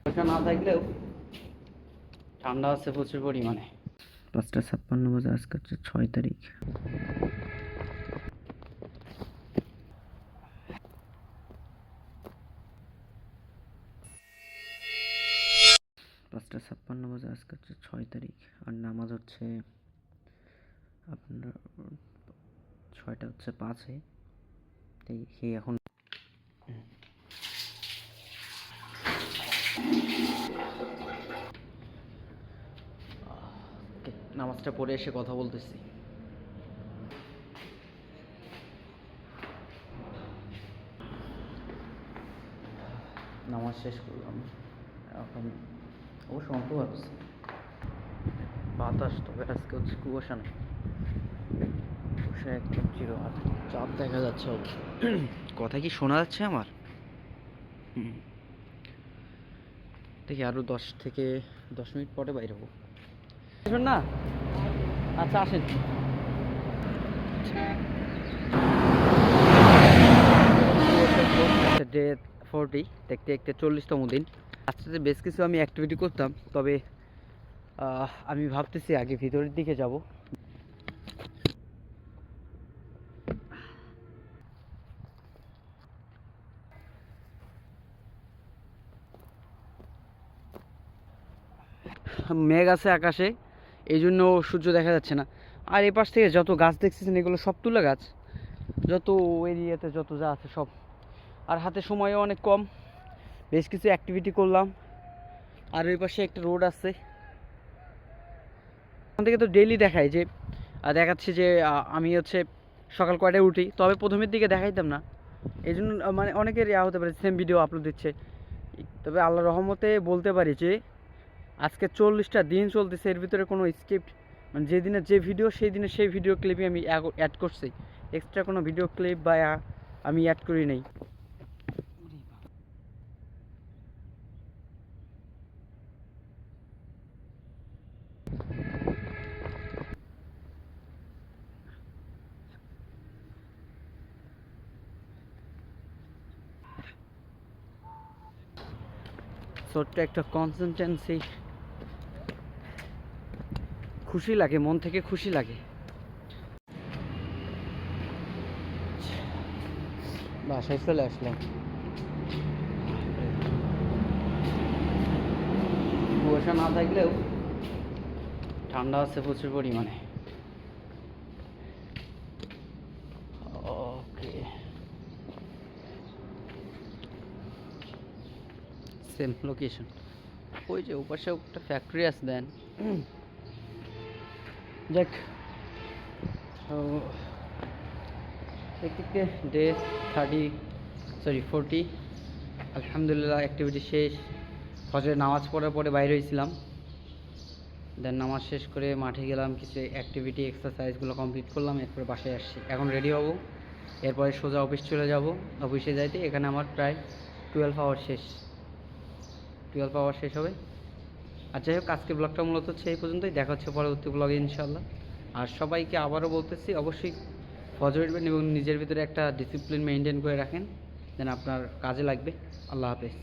কুয়াশা না থাকলেও ঠান্ডা আছে প্রচুর পরিমাণে। 5:56 বাজে, আজকে হচ্ছে 6 তারিখ। আজকে হচ্ছে 6 তারিখ, আর নামাজ হচ্ছে আপনার 6টা হচ্ছে 5-এ। এই এখন নামাজটা পড়ে এসে কথা বলতেছি। নামাজ শেষ করলাম, এখন অবশ্য অন্ত আছে বাতাস, তবে আজকে হচ্ছে কুয়াশা নেই, কুয়াশা একদম চির, আর চাঁদ দেখা যাচ্ছে অবশ্য। কথা কি শোনা যাচ্ছে আমার? দেখি আরও 10 মিনিট পরে বাইরে হবো। আসবেন না? আচ্ছা আসেন। ডে 40, দেখতে দেখতে 40তম দিন। আজকে বেশ কিছু আমি অ্যাক্টিভিটি করতাম, তবে আমি ভাবতেছি আগে ভিতরের দিকে যাব। মেঘ আছে আকাশে, এই জন্য সূর্য দেখা যাচ্ছে না। আর এ পাশ থেকে যত গাছ দেখতেছেন এগুলো সব তুলা গাছ, যত এরিয়াতে যত যা আছে সব। আর হাতে সময়ও অনেক কম, বেশ কিছু অ্যাক্টিভিটি করলাম। আর ওই পাশে একটা রোড আছে, ওখান থেকে তো ডেইলি দেখায় যে দেখাচ্ছে যে আমি হচ্ছে সকাল কয়টায় উঠি, তবে প্রথমের দিকে দেখাইতাম না, এই জন্য মানে অনেকের ইয়া হতে পারে সেম ভিডিও আপলোড দিচ্ছে। তবে আল্লাহ রহমতে বলতে পারি যে আজকে 40টা দিন চলতেছে, এর ভিতরে কোনো স্ক্রিপ্ট মানে যেদিনে যে ভিডিও সেই দিনে সেই ভিডিও ক্লিপই আমি অ্যাড করছি, এক্সট্রা কোনো ভিডিও ক্লিপ বা আমি অ্যাড করি নাই। ছোট্ট একটা কনসিস্টেন্সি, খুশি লাগে, মন থেকে খুশি লাগে। বাসায় চলে আসলাম, কুয়াশা না থাকলেও ঠান্ডা আছে প্রচুর পরিমাণে। ওকে, সেম লোকেশন, ওই যে ওপাশে একটা ফ্যাক্টরি আছে দেন। যাক, দেখতে ডে 40 আলহামদুলিল্লাহ অ্যাক্টিভিটি শেষ। ফজরের নামাজ পড়ার পরে বাইরে হয়েছিলাম, দেন নামাজ শেষ করে মাঠে গেলাম, কিছু অ্যাক্টিভিটি এক্সারসাইজগুলো কমপ্লিট করলাম, এরপরে বাসায় আসছি। এখন রেডি হব, এরপরে সোজা অফিস চলে যাব। অফিসে যাইতে এখানে আমার প্রায় 12 আওয়ার শেষ হবে। আর যাই হোক, আজকের ব্লগটা মূলত হচ্ছে এই পর্যন্তই, দেখা হচ্ছে পরবর্তী ব্লগে ইনশাল্লাহ। আর সবাইকে আবারও বলতেছি, অবশ্যই ফজর উঠবেন এবং নিজের ভিতরে একটা ডিসিপ্লিন মেনটেন করে রাখেন, দেন আপনার কাজে লাগবে। আল্লাহ হাফেজ।